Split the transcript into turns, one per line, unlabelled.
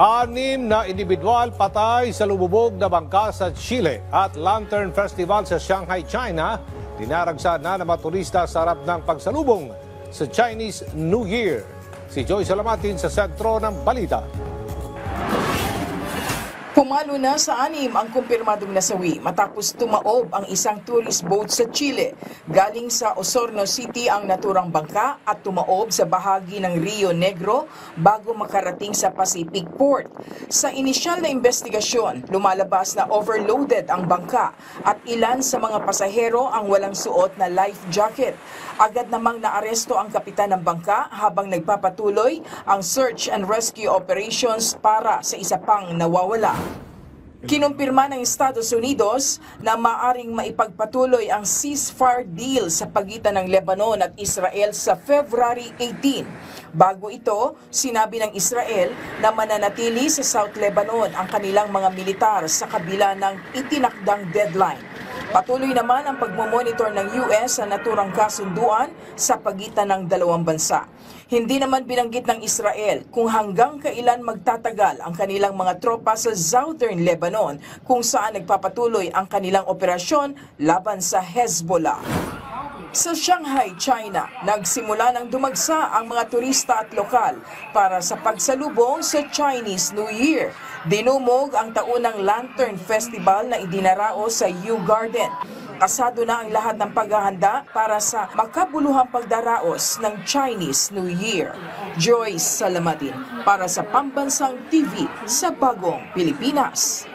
Anim na individual patay sa lumubog na bangka sa Chile at Lantern Festival sa Shanghai, China. Dinaragsa na ng mga turista sa harap ng pagsalubong sa Chinese New Year. Si Joy Salamatin sa sentro ng balita.
Pumalo na sa 6 ang kumpirmadong nasawi matapos tumaob ang isang tourist boat sa Chile. Galing sa Osorno City ang naturang bangka at tumaob sa bahagi ng Rio Negro bago makarating sa Pacific Port. Sa inisyal na investigasyon, lumalabas na overloaded ang bangka at ilan sa mga pasahero ang walang suot na life jacket. Agad namang naaresto ang kapitan ng bangka habang nagpapatuloy ang search and rescue operations para sa isa pang nawawala. Kinumpirma ng Estados Unidos na maaring maipagpatuloy ang ceasefire deal sa pagitan ng Lebanon at Israel sa February 18. Bago ito, sinabi ng Israel na mananatili sa South Lebanon ang kanilang mga militar sa kabila ng itinakdang deadline. Patuloy naman ang pagmomonitor ng US sa naturang kasunduan sa pagitan ng dalawang bansa. Hindi naman binanggit ng Israel kung hanggang kailan magtatagal ang kanilang mga tropa sa Southern Lebanon kung saan nagpapatuloy ang kanilang operasyon laban sa Hezbollah. Sa Shanghai, China, nagsimula ng dumagsa ang mga turista at lokal para sa pagsalubong sa Chinese New Year. Dinumog ang taunang Lantern Festival na idinaraos sa Yew Garden. Kasado na ang lahat ng paghahanda para sa makabuluhang pagdaraos ng Chinese New Year. Joy Salamatin para sa Pambansang TV sa Bagong Pilipinas.